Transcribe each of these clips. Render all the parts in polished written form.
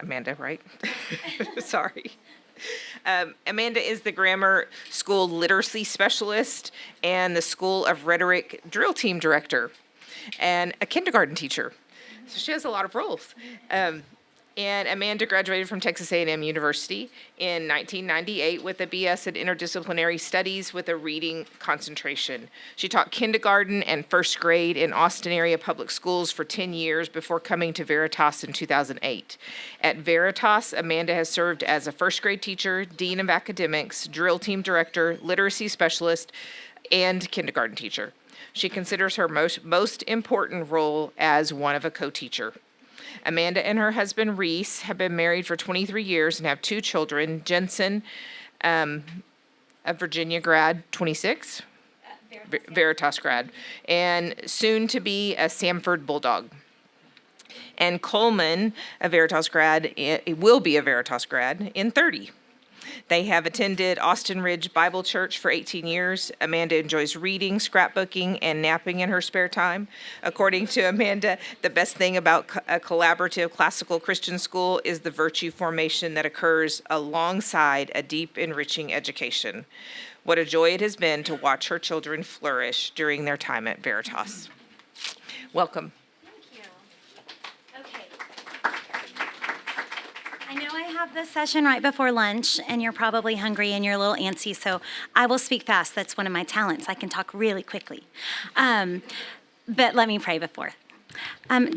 Amanda, right? Sorry. Amanda is the grammar school literacy specialist and the School of Rhetoric drill team director and a kindergarten teacher. So she has a lot of roles. And Amanda graduated from Texas A&M University in 1998 with a BS in Interdisciplinary Studies with a reading concentration. She taught kindergarten and first grade in Austin area public schools for 10 years before coming to Veritas in 2008. At Veritas, Amanda has served as a first grade teacher, dean of academics, drill team director, literacy specialist, and kindergarten teacher. She considers her most important role as one of a co-teacher. Amanda and her husband, Reese, have been married for 23 years and have 2 children. Jensen, a Virginia grad, 26, Veritas grad, and soon to be a Samford Bulldog. And Coleman, a Veritas grad, will be a Veritas grad in 30. They have attended Austin Ridge Bible Church for 18 years. Amanda enjoys reading, scrapbooking, and napping in her spare time. According to Amanda, the best thing about a collaborative classical Christian school is the virtue formation that occurs alongside a deep, enriching education. What a joy it has been to watch her children flourish during their time at Veritas. Welcome. I know I have this session right before lunch, and you're probably hungry and you're a little antsy, so I will speak fast. That's one of my talents. I can talk really quickly. But let me pray before.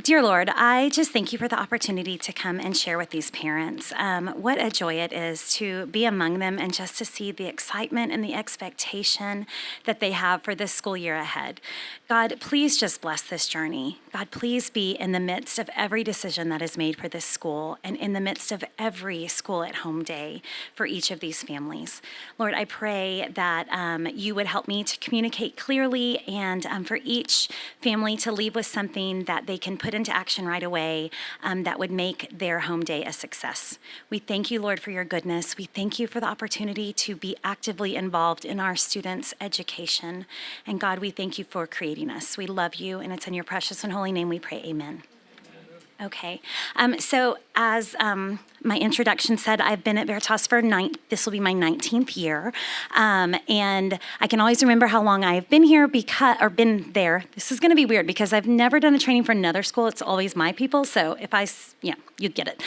Dear Lord, I just thank you for the opportunity to come and share with these parents. What a joy it is to be among them and just to see the excitement and the expectation that they have for this school year ahead. God, please just bless this journey. God, please be in the midst of every decision that is made for this school and in the midst of every school at home day for each of these families. Lord, I pray that you would help me to communicate clearly and for each family to leave with something that they can put into action right away that would make their home day a success. We thank you, Lord, for your goodness. We thank you for the opportunity to be actively involved in our students' education. And God, we thank you for creating us. We love you, and it's in your precious and holy name we pray, amen. Okay, so as my introduction said, I've been at Veritas for this will be my 19th year, and I can always remember how long I've been here been there. This is going to be weird because I've never done a training for another school. It's always my people, so if you get it.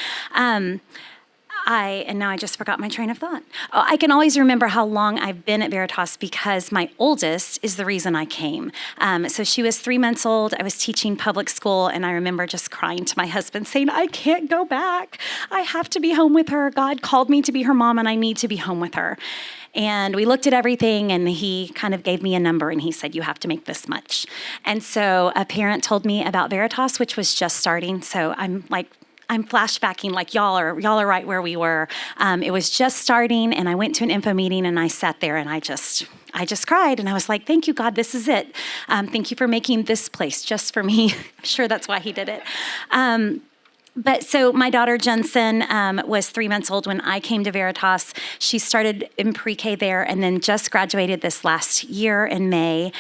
And now I just forgot my train of thought. Oh, I can always remember how long I've been at Veritas because my oldest is the reason I came. So she was 3 months old. I was teaching public school, and I remember just crying to my husband saying, I can't go back. I have to be home with her. God called me to be her mom, and I need to be home with her. And we looked at everything, and he kind of gave me a number, and he said, you have to make this much. And so a parent told me about Veritas, which was just starting. So I'm flashbacking like y'all are right where we were. It was just starting, and I went to an info meeting, and I sat there, and I just cried, and I was like, thank you, God, this is it. Thank you for making this place just for me. I'm sure that's why he did it. But so my daughter Jensen was 3 months old when I came to Veritas. She started in pre-K there and then just graduated this last year in May,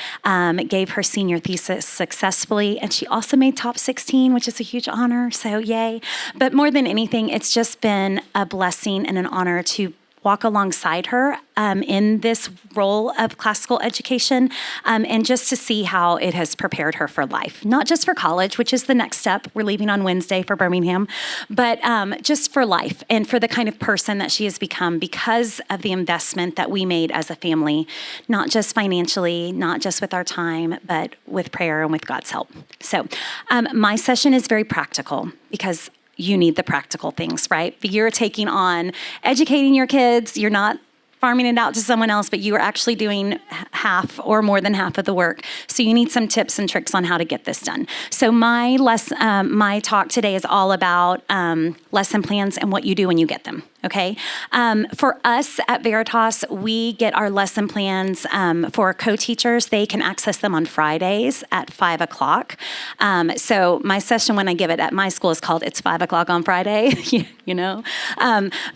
gave her senior thesis successfully, and she also made top 16, which is a huge honor, so yay. But more than anything, it's just been a blessing and an honor to walk alongside her in this role of classical education and just to see how it has prepared her for life, not just for college, which is the next step. We're leaving on Wednesday for Birmingham, but just for life and for the kind of person that she has become because of the investment that we made as a family, not just financially, not just with our time, but with prayer and with God's help. So my session is very practical because you need the practical things, right? You're taking on educating your kids. You're not farming it out to someone else, but you are actually doing half or more than half of the work. So you need some tips and tricks on how to get this done. So my talk today is all about lesson plans and what you do when you get them. Okay. For us at Veritas, we get our lesson plans for co-teachers. They can access them on Fridays at 5:00. So my session when I give it at my school is called It's 5:00 on Friday, you know.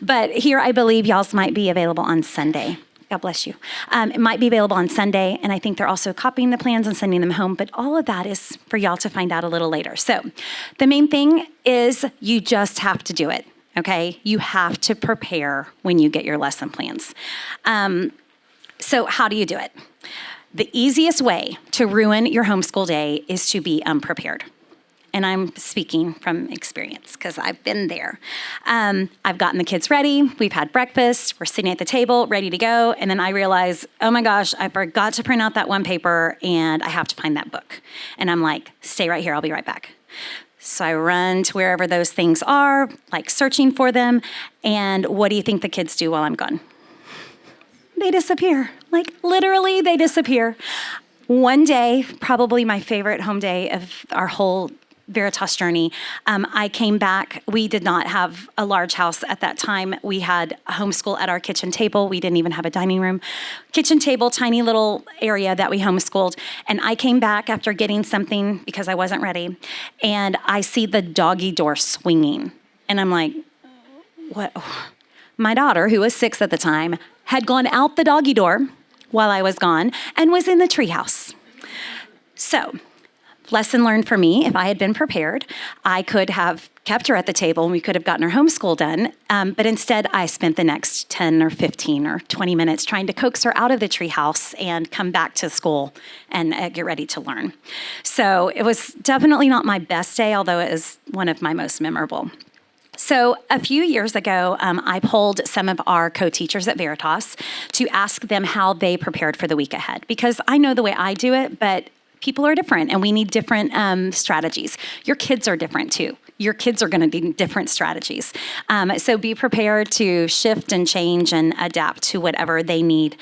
But here I believe y'all's might be available on Sunday. God bless you. It might be available on Sunday, and I think they're also copying the plans and sending them home, but all of that is for y'all to find out a little later. So the main thing is you just have to do it. okay? You have to prepare when you get your lesson plans. So how do you do it? The easiest way to ruin your homeschool day is to be unprepared. And I'm speaking from experience because I've been there. I've gotten the kids ready. We've had breakfast. We're sitting at the table, ready to go. And then I realize, oh my gosh, I forgot to print out that one paper and I have to find that book. And I'm like, stay right here. I'll be right back. So I run to wherever those things are, like searching for them. And what do you think the kids do while I'm gone? They disappear. Like literally, they disappear. One day, probably my favorite home day of our whole Veritas journey, I came back. We did not have a large house at that time. We had a homeschool at our kitchen table. We didn't even have a dining room. Kitchen table, tiny little area that we homeschooled. And I came back after getting something because I wasn't ready. And I see the doggy door swinging. And I'm like, what? My daughter, who was 6 at the time, had gone out the doggy door while I was gone and was in the treehouse. So, lesson learned for me, if I had been prepared, I could have kept her at the table and we could have gotten her homeschool done. But instead, I spent the next 10 or 15 or 20 minutes trying to coax her out of the treehouse and come back to school and get ready to learn. So it was definitely not my best day, although it is one of my most memorable. So a few years ago, I polled some of our co-teachers at Veritas to ask them how they prepared for the week ahead, because I know the way I do it, but people are different and we need different strategies. Your kids are different too. Your kids are going to need different strategies. So be prepared to shift and change and adapt to whatever they need,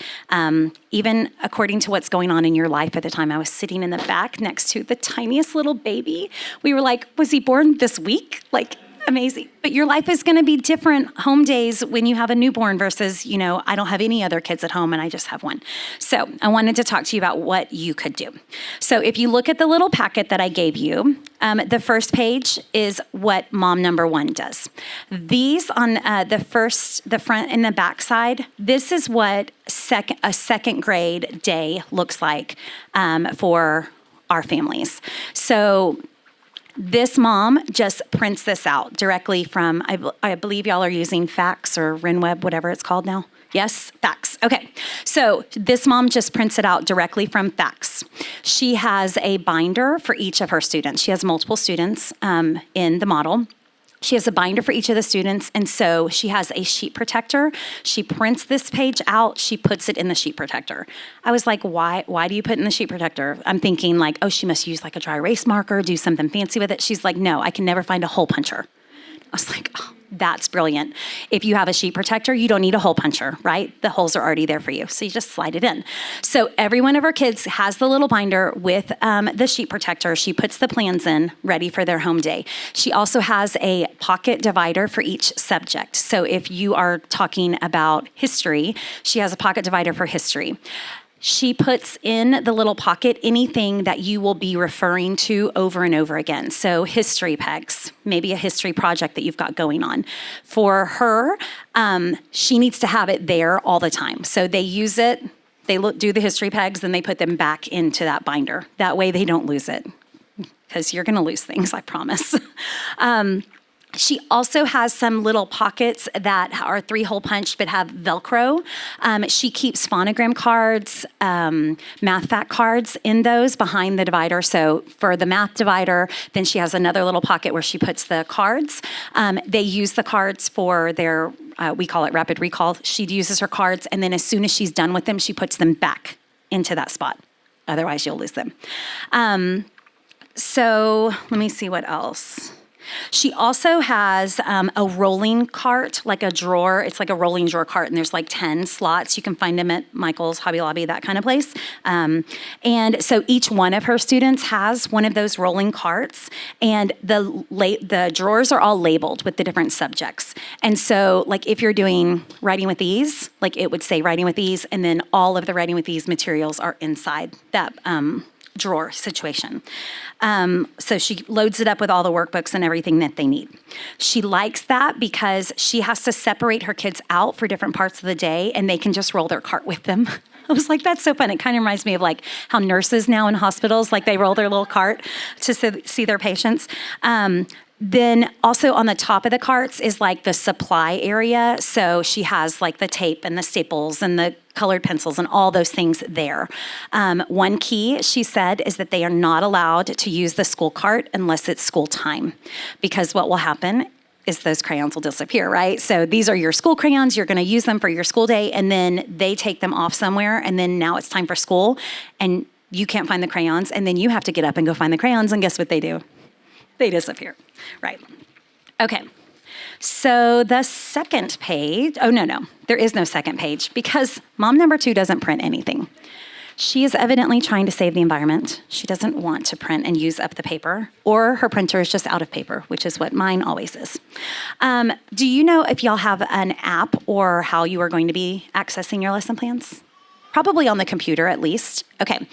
even according to what's going on in your life at the time. I was sitting in the back next to the tiniest little baby. We were like, was he born this week? Like, amazing. But your life is going to be different home days when you have a newborn versus, I don't have any other kids at home and I just have one. So I wanted to talk to you about what you could do. So if you look at the little packet that I gave you, the first page is what mom number 1 does. These on the front and the back side, this is what a second grade day looks like for our families. So this mom just prints this out directly from, I believe y'all are using Fax or RenWeb, whatever it's called now. Yes, Fax. Okay. So this mom just prints it out directly from Fax. She has a binder for each of her students. She has multiple students in the model. She has a binder for each of the students, and so she has a sheet protector. She prints this page out. She puts it in the sheet protector. I was like, why do you put it in the sheet protector? I'm thinking like, oh, she must use like a dry erase marker, do something fancy with it. She's like, no, I can never find a hole puncher. I was like, oh, that's brilliant. If you have a sheet protector, you don't need a hole puncher, right? The holes are already there for you. So you just slide it in. So every one of our kids has the little binder with the sheet protector. She puts the plans in, ready for their home day. She also has a pocket divider for each subject. So if you are talking about history, she has a pocket divider for history. She puts in the little pocket anything that you will be referring to over and over again. So history pegs, maybe a history project that you've got going on. For her, she needs to have it there all the time. So they use it, do the history pegs, then they put them back into that binder. That way they don't lose it, because you're going to lose things, I promise. She also has some little pockets that are 3-hole punched but have Velcro. She keeps phonogram cards, math fact cards in those behind the divider. So for the math divider, then she has another little pocket where she puts the cards. They use the cards for their, we call it rapid recall. She uses her cards, and then as soon as she's done with them, she puts them back into that spot. Otherwise, you'll lose them. So let me see what else. She also has a rolling cart, like a drawer. It's like a rolling drawer cart, and there's like 10 slots. You can find them at Michael's, Hobby Lobby, that kind of place. And so each one of her students has one of those rolling carts, and the drawers are all labeled with the different subjects. And so, like, if you're doing writing with ease, like it would say writing with ease, and then all of the writing with ease materials are inside that drawer situation. So she loads it up with all the workbooks and everything that they need. She likes that because she has to separate her kids out for different parts of the day, and they can just roll their cart with them. I was like, that's so fun. It kind of reminds me of like how nurses now in hospitals, like they roll their little cart to see their patients. Then also on the top of the carts is like the supply area. So she has like the tape and the staples and the colored pencils and all those things there. One key, she said, is that they are not allowed to use the school cart unless it's school time, because what will happen is those crayons will disappear, right? So these are your school crayons. You're going to use them for your school day, and then they take them off somewhere, and then now it's time for school, and you can't find the crayons, and then you have to get up and go find the crayons, and guess what they do? They disappear, right? Okay. So the second page, oh, no, there is no second page because mom number 2 doesn't print anything. She is evidently trying to save the environment. She doesn't want to print and use up the paper, or her printer is just out of paper, which is what mine always is. Do you know if y'all have an app or how you are going to be accessing your lesson plans? Probably on the computer at least. Okay.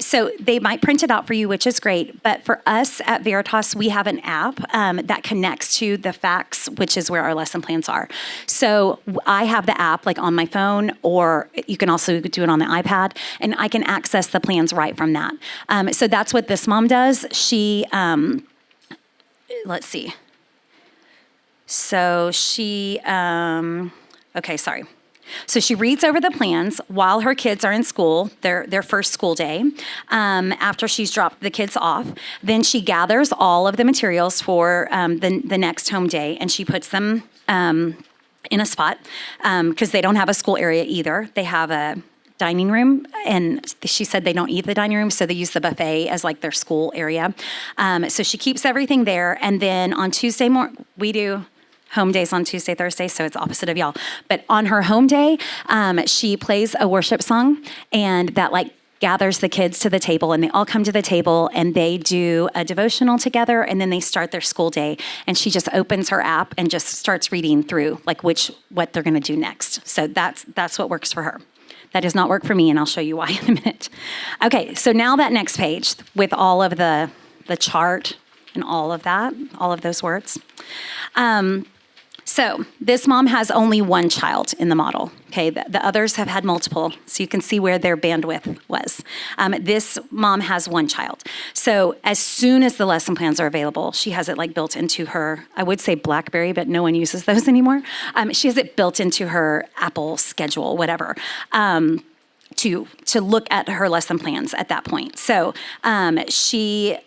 So they might print it out for you, which is great. But for us at Veritas, we have an app that connects to the fax, which is where our lesson plans are. So I have the app like on my phone, or you can also do it on the iPad, and I can access the plans right from that. So that's what this mom does. She, let's see. So she, okay, sorry. So she reads over the plans while her kids are in school, their first school day, after she's dropped the kids off. Then she gathers all of the materials for the next home day, and she puts them in a spot because they don't have a school area either. They have a dining room, and she said they don't eat the dining room, so they use the buffet as like their school area. So she keeps everything there, and then on Tuesday morning, we do home days on Tuesday, Thursday, so it's opposite of y'all. But on her home day, she plays a worship song, and that like gathers the kids to the table, and they all come to the table, and they do a devotional together, and then they start their school day. And she just opens her app and just starts reading through like what they're going to do next. So that's what works for her. That does not work for me, and I'll show you why in a minute. Okay, so now that next page with all of the chart and all of that, all of those words. So this mom has only one child in the model, okay? The others have had multiple, so you can see where their bandwidth was. This mom has one child. So as soon as the lesson plans are available, she has it like built into her, I would say BlackBerry, but no one uses those anymore. She has it built into her Apple schedule, whatever. To look at her lesson plans at that point. So she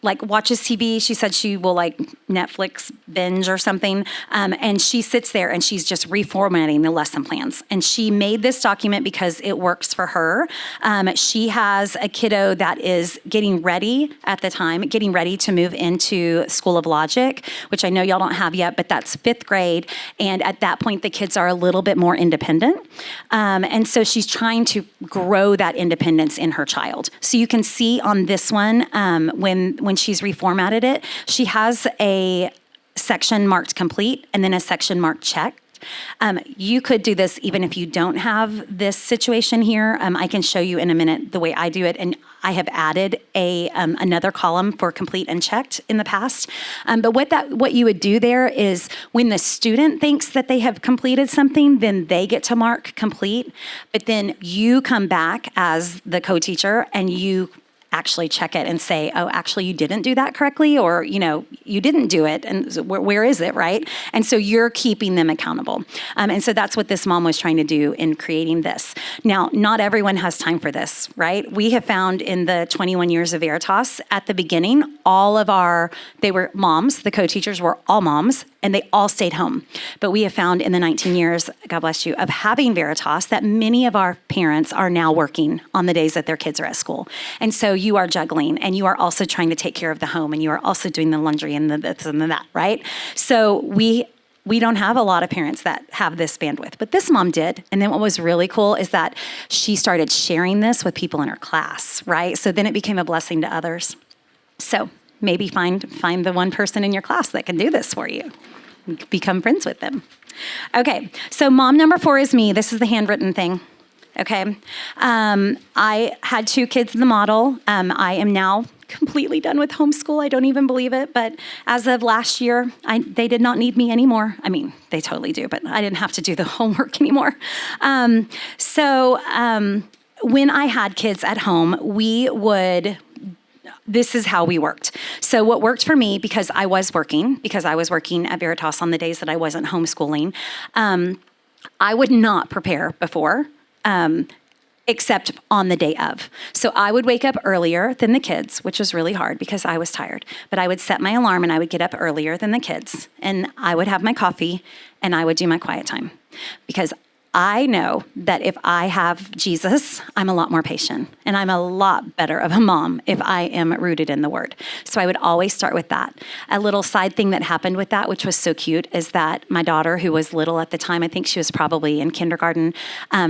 like watches TV. She said she will like Netflix binge or something. And she sits there and she's just reformatting the lesson plans. And she made this document because it works for her. She has a kiddo that is getting ready at the time, getting ready to move into School of Logic, which I know y'all don't have yet, but that's 5th grade. And at that point, the kids are a little bit more independent. And so she's trying to grow that independence in her child. So you can see on this one, when she's reformatted it, she has a section marked complete and then a section marked checked. You could do this even if you don't have this situation here. I can show you in a minute the way I do it, and I have added another column for complete and checked in the past. But what you would do there is when the student thinks that they have completed something, then they get to mark complete. But then you come back as the co-teacher and you actually check it and say, oh, actually you didn't do that correctly, or, you didn't do it, and where is it, right? And so you're keeping them accountable. And so that's what this mom was trying to do in creating this. Now, not everyone has time for this, right? We have found in the 21 years of Veritas, at the beginning, they were moms, the co-teachers were all moms, and they all stayed home. But we have found in the 19 years, God bless you, of having Veritas, that many of our parents are now working on the days that their kids are at school. And so you are juggling, and you are also trying to take care of the home, and you are also doing the laundry and the this and the that, right? So we don't have a lot of parents that have this bandwidth, but this mom did. And then what was really cool is that she started sharing this with people in her class, right? So then it became a blessing to others. So maybe find the one person in your class that can do this for you. Become friends with them. Okay, so mom number 4 is me. This is the handwritten thing. Okay, I had 2 kids in the model. I am now completely done with homeschool. I don't even believe it, but as of last year, they did not need me anymore. I mean, they totally do, but I didn't have to do the homework anymore. So when I had kids at home, this is how we worked. So what worked for me, because I was working at Veritas on the days that I wasn't homeschooling, I would not prepare before, except on the day of. So I would wake up earlier than the kids, which was really hard because I was tired. But I would set my alarm and I would get up earlier than the kids. And I would have my coffee and I would do my quiet time. Because I know that if I have Jesus, I'm a lot more patient. And I'm a lot better of a mom if I am rooted in the Word. So I would always start with that. A little side thing that happened with that, which was so cute, is that my daughter, who was little at the time, I think she was probably in kindergarten,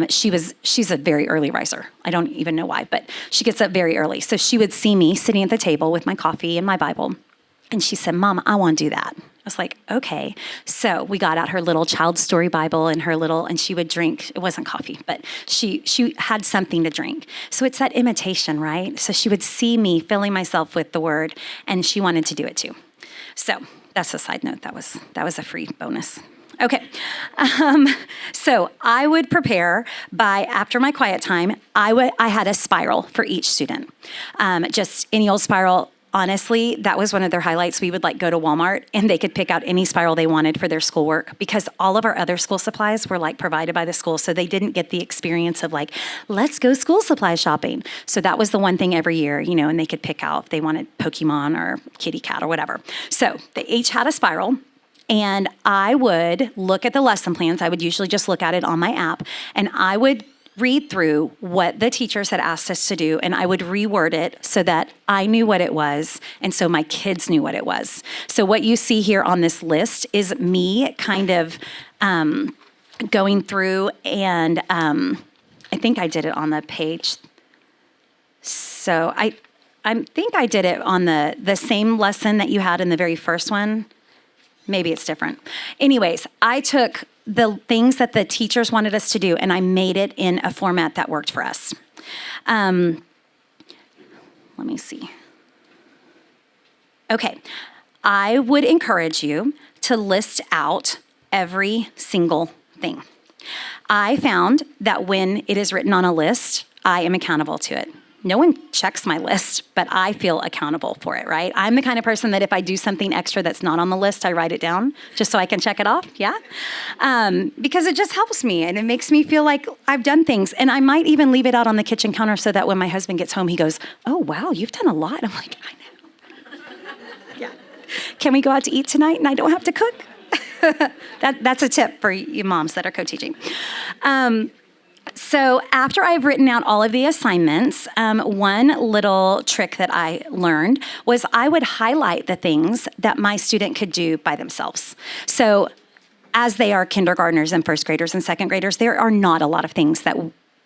she's a very early riser. I don't even know why, but she gets up very early. So she would see me sitting at the table with my coffee and my Bible. And she said, "Mom, I want to do that." I was like, okay. So we got out her little child story Bible and and she would drink. It wasn't coffee, but she had something to drink. So it's that imitation, right? So she would see me filling myself with the Word, and she wanted to do it too. So that's a side note. That was a free bonus. Okay. So I would prepare after my quiet time, I had a spiral for each student. Just any old spiral. Honestly, that was one of their highlights. We would go to Walmart and they could pick out any spiral they wanted for their schoolwork, because all of our other school supplies were provided by the school. So they didn't get the experience of let's go school supply shopping. So that was the one thing every year, and they could pick out if they wanted Pokemon or kitty cat or whatever. So they each had a spiral. And I would look at the lesson plans. I would usually just look at it on my app, and I would read through what the teachers had asked us to do, and I would reword it so that I knew what it was, and so my kids knew what it was. So what you see here on this list is me kind of going through, and I think I did it on the page. So I think I did it on the same lesson that you had in the very first one. Maybe it's different. Anyways, I took the things that the teachers wanted us to do, and I made it in a format that worked for us. Let me see. Okay. I would encourage you to list out every single thing. I found that when it is written on a list, I am accountable to it. No one checks my list, but I feel accountable for it, right? I'm the kind of person that if I do something extra that's not on the list, I write it down just so I can check it off, yeah? Because it just helps me, and it makes me feel like I've done things. And I might even leave it out on the kitchen counter so that when my husband gets home, he goes, "Oh, wow, you've done a lot." I'm like, "I know." Yeah. Can we go out to eat tonight and I don't have to cook? That's a tip for you moms that are co-teaching. So after I've written out all of the assignments, one little trick that I learned was I would highlight the things that my student could do by themselves. So as they are kindergartners and first graders and second graders, there are not a lot of things that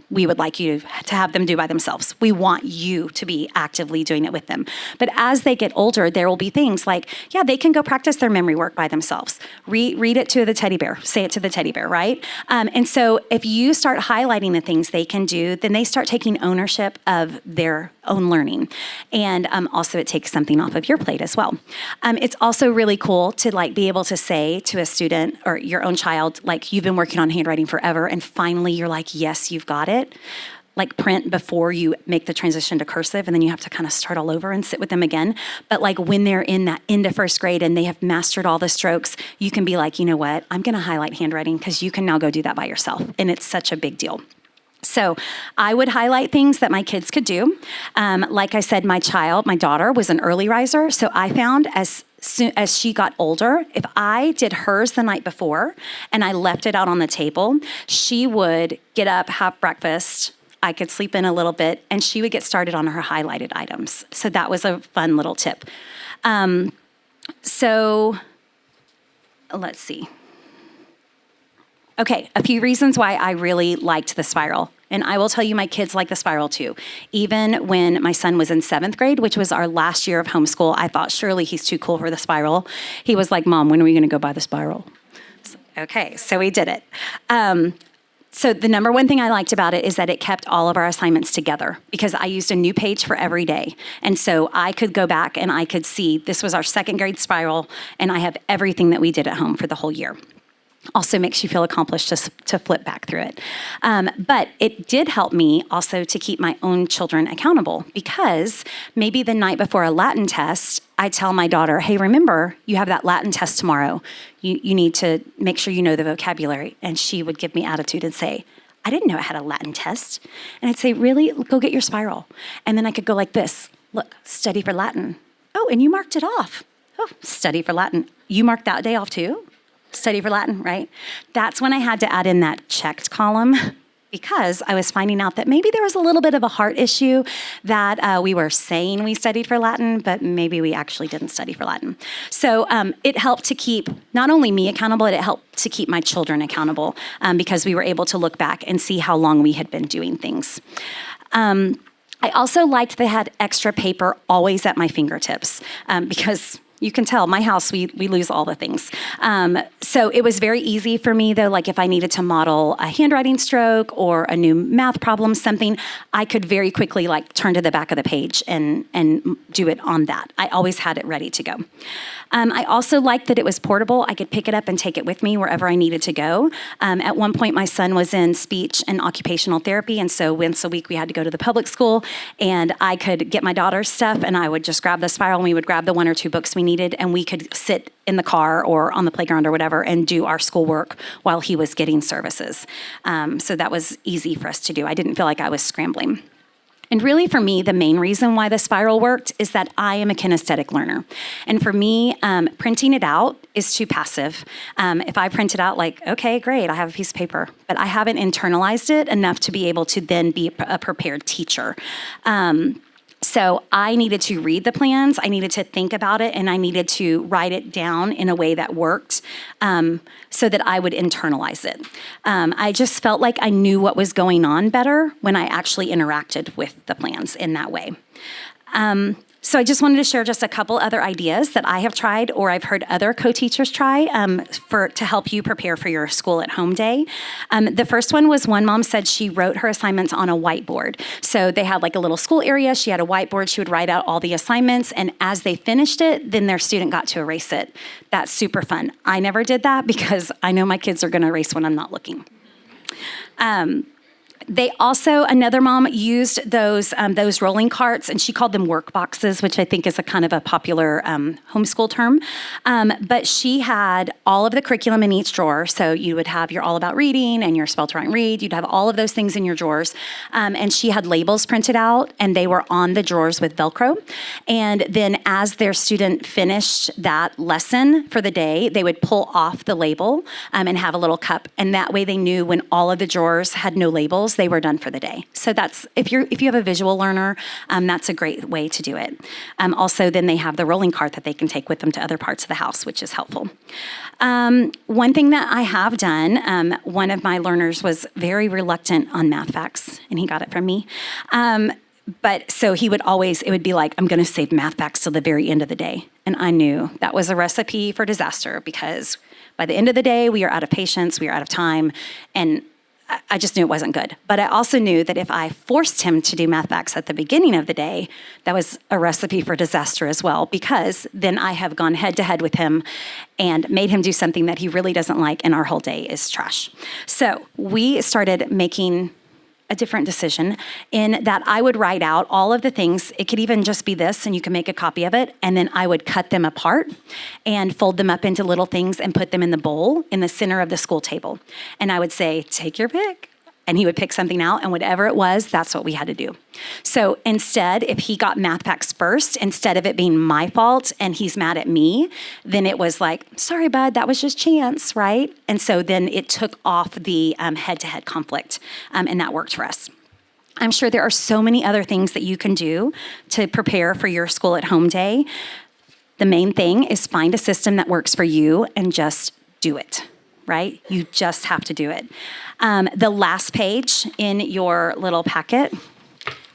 we would like you to have them do by themselves. We want you to be actively doing it with them. But as they get older, there will be things like, yeah, they can go practice their memory work by themselves. Read it to the teddy bear, say it to the teddy bear, right? And so if you start highlighting the things they can do, then they start taking ownership of their own learning. And also it takes something off of your plate as well. It's also really cool to be able to say to a student or your own child, you've been working on handwriting forever, and finally you're like, yes, you've got it. Print before you make the transition to cursive, and then you have to kind of start all over and sit with them again. But when they're in that into first grade and they have mastered all the strokes, you can be like, you know what, I'm going to highlight handwriting because you can now go do that by yourself. And it's such a big deal. So I would highlight things that my kids could do. Like I said, my daughter was an early riser. So I found as soon as she got older, if I did hers the night before and I left it out on the table, she would get up, have breakfast. I could sleep in a little bit, and she would get started on her highlighted items. So that was a fun little tip. So let's see. Okay, a few reasons why I really liked the spiral. And I will tell you, my kids like the spiral too. Even when my son was in 7th grade, which was our last year of homeschool, I thought surely he's too cool for the spiral. He was like, "Mom, when are we going to go buy the spiral?" Okay, so we did it. So the number one thing I liked about it is that it kept all of our assignments together, because I used a new page for every day. And so I could go back and I could see this was our 2nd grade spiral, and I have everything that we did at home for the whole year. also makes you feel accomplished to flip back through it. But it did help me also to keep my own children accountable, because maybe the night before a Latin test, I tell my daughter, hey, remember, you have that Latin test tomorrow. You need to make sure you know the vocabulary. And she would give me attitude and say, I didn't know I had a Latin test. And I'd say, really? Go get your spiral. And then I could go like this. Look, study for Latin. Oh, and you marked it off. Oh, study for Latin. You marked that day off too? Study for Latin, right? That's when I had to add in that checked column, because I was finding out that maybe there was a little bit of a heart issue, that we were saying we studied for Latin, but maybe we actually didn't study for Latin. So it helped to keep not only me accountable, it helped to keep my children accountable, because we were able to look back and see how long we had been doing things. I also liked they had extra paper always at my fingertips, because you can tell, my house, we lose all the things. So it was very easy for me, though, like if I needed to model a handwriting stroke or a new math problem, something, I could very quickly like turn to the back of the page and do it on that. I always had it ready to go. I also liked that it was portable. I could pick it up and take it with me wherever I needed to go. At one point, my son was in speech and occupational therapy, and so once a week we had to go to the public school, and I could get my daughter's stuff, and I would just grab the spiral, and we would grab the 1 or 2 books we needed, and we could sit in the car or on the playground or whatever and do our schoolwork while he was getting services. So that was easy for us to do. I didn't feel like I was scrambling. And really, for me, the main reason why the spiral worked is that I am a kinesthetic learner. And for me, printing it out is too passive. If I print it out like, okay, great, I have a piece of paper, but I haven't internalized it enough to be able to then be a prepared teacher. So I needed to read the plans, I needed to think about it, and I needed to write it down in a way that worked, so that I would internalize it. I just felt like I knew what was going on better when I actually interacted with the plans in that way. So I just wanted to share just a couple other ideas that I have tried or I've heard other co-teachers try to help you prepare for your school at home day. The first one was one mom said she wrote her assignments on a whiteboard. So they had like a little school area. She had a whiteboard. She would write out all the assignments. And as they finished it, then their student got to erase it. That's super fun. I never did that because I know my kids are going to erase when I'm not looking. They also, another mom used those rolling carts, and she called them work boxes, which I think is a kind of a popular homeschool term. But she had all of the curriculum in each drawer. So you would have your All About Reading and your Spell to Write and Read. You'd have all of those things in your drawers. And she had labels printed out, and they were on the drawers with Velcro. And then as their student finished that lesson for the day, they would pull off the label and have a little cup. And that way they knew when all of the drawers had no labels, they were done for the day. So that's, if you have a visual learner, that's a great way to do it. Also, then they have the rolling cart that they can take with them to other parts of the house, which is helpful. One thing that I have done, one of my learners was very reluctant on math facts, and he got it from me. But so he would always, it would be like, I'm going to save math facts till the very end of the day. And I knew that was a recipe for disaster, because by the end of the day, we are out of patience, we are out of time, and I just knew it wasn't good. But I also knew that if I forced him to do math facts at the beginning of the day, that was a recipe for disaster as well, because then I have gone head to head with him and made him do something that he really doesn't like, and our whole day is trash. So we started making a different decision in that I would write out all of the things. It could even just be this, and you can make a copy of it, and then I would cut them apart and fold them up into little things and put them in the bowl in the center of the school table. And I would say, take your pick. And he would pick something out, and whatever it was, that's what we had to do. So instead, if he got math facts first, instead of it being my fault and he's mad at me, then it was like, sorry, bud, that was just chance, right? And so then it took off the head-to-head conflict, and that worked for us. I'm sure there are so many other things that you can do to prepare for your school at home day. The main thing is find a system that works for you and just do it. Right? You just have to do it. The last page in your little packet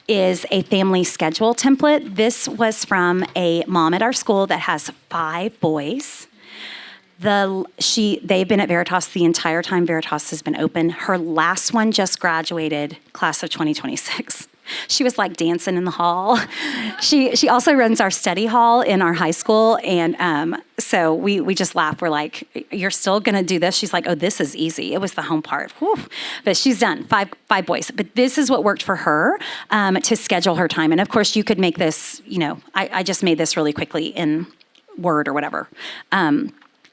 is a family schedule template. This was from a mom at our school that has 5 boys. They've been at Veritas the entire time Veritas has been open. Her last one just graduated, class of 2026. She was like dancing in the hall. She also runs our study hall in our high school. And so we just laugh. We're like, you're still going to do this? She's like, oh, this is easy. It was the home part. Whew. But she's done, five boys. But this is what worked for her to schedule her time. And of course, you could make this, I just made this really quickly in Word or whatever.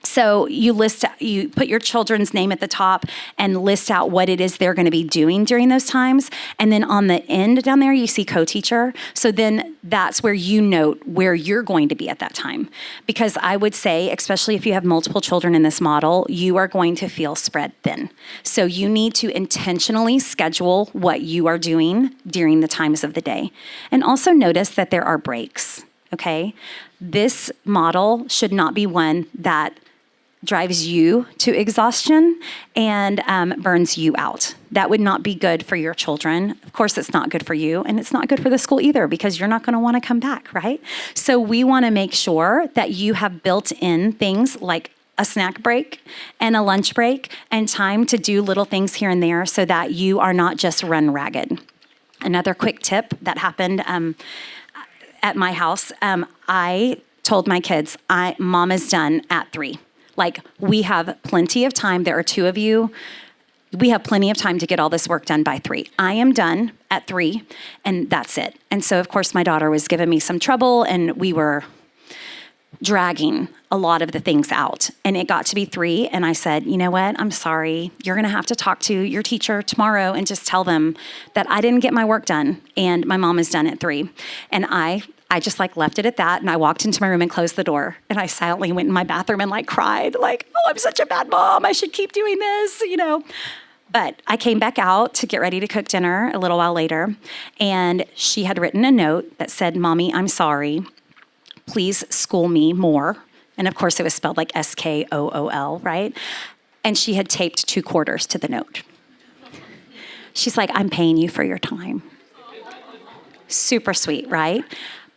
So you put your children's name at the top and list out what it is they're going to be doing during those times. And then on the end down there, you see co-teacher. So then that's where you note where you're going to be at that time. Because I would say, especially if you have multiple children in this model, you are going to feel spread thin. So you need to intentionally schedule what you are doing during the times of the day. And also notice that there are breaks, okay? This model should not be one that drives you to exhaustion and burns you out. That would not be good for your children. Of course, it's not good for you, and it's not good for the school either because you're not going to want to come back, right? So we want to make sure that you have built in things like a snack break and a lunch break and time to do little things here and there so that you are not just run ragged. Another quick tip that happened at my house, I told my kids, Mom is done at 3. Like, we have plenty of time. There are 2 of you. We have plenty of time to get all this work done by 3. I am done at 3, and that's it. And so, of course, my daughter was giving me some trouble, and we were dragging a lot of the things out. And it got to be 3, and I said, you know what? I'm sorry. You're going to have to talk to your teacher tomorrow and just tell them that I didn't get my work done, and my mom is done at 3. And I just left it at that, and I walked into my room and closed the door, and I silently went in my bathroom and cried, oh, I'm such a bad mom. I should keep doing this, But I came back out to get ready to cook dinner a little while later, and she had written a note that said, Mommy, I'm sorry. Please school me more. And of course, it was spelled like SKOOL, right? And she had taped 2 quarters to the note. She's like, I'm paying you for your time. Super sweet, right?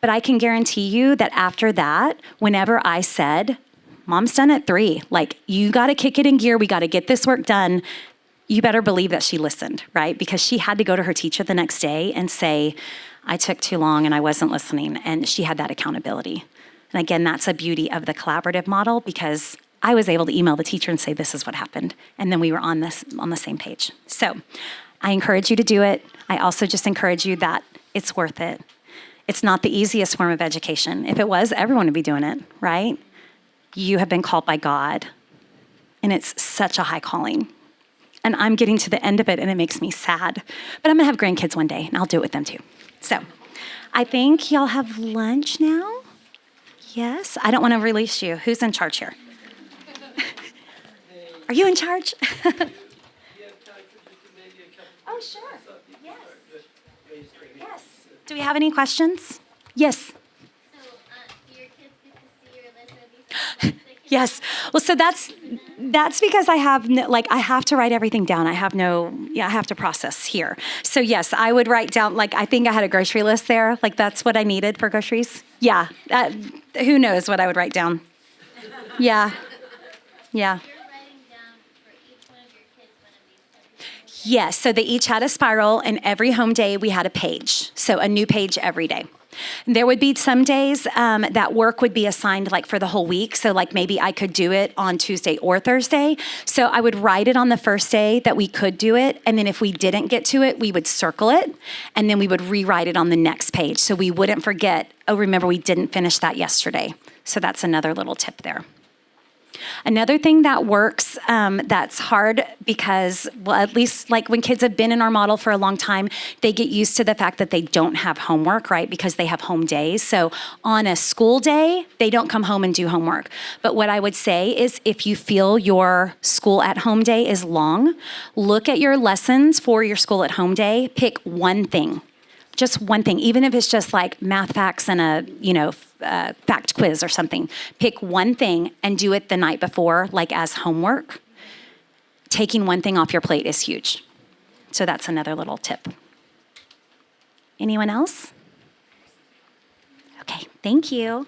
But I can guarantee you that after that, whenever I said, Mom's done at 3, you got to kick it in gear. We got to get this work done. You better believe that she listened, right? Because she had to go to her teacher the next day and say, I took too long and I wasn't listening. And she had that accountability. And again, that's a beauty of the collaborative model because I was able to email the teacher and say, this is what happened. And then we were on the same page. So I encourage you to do it. I also just encourage you that it's worth it. It's not the easiest form of education. If it was, everyone would be doing it, right? You have been called by God, and it's such a high calling. And I'm getting to the end of it, and it makes me sad. But I'm going to have grandkids one day, and I'll do it with them too. So I think y'all have lunch now. Yes? I don't want to release you. Who's in charge here? Are you in charge? Oh, sure. Yes. Yes. Do we have any questions? Yes. So, do your kids get to see your list of these things? Yes. Well, so that's because I have I have to write everything down. I have to process here. So yes, I would write down, I think I had a grocery list there. That's what I needed for groceries. Yeah. Who knows what I would write down? Yeah. Yeah. You're writing down for each one of your kids one of these every day. Yes, so they each had a spiral, and every home day we had a page. So a new page every day. There would be some days that work would be assigned for the whole week. So maybe I could do it on Tuesday or Thursday. So I would write it on the first day that we could do it. And then if we didn't get to it, we would circle it. And then we would rewrite it on the next page. So we wouldn't forget, oh, remember we didn't finish that yesterday. So that's another little tip there. Another thing that works that's hard because, well, at least when kids have been in our model for a long time, they get used to the fact that they don't have homework, right? Because they have home days. So on a school day, they don't come home and do homework. But what I would say is if you feel your school at home day is long, look at your lessons for your school at home day, pick one thing. Just one thing, even if it's just math facts and a fact quiz or something. Pick one thing and do it the night before, as homework. Taking one thing off your plate is huge. So that's another little tip. Anyone else? Okay, thank you.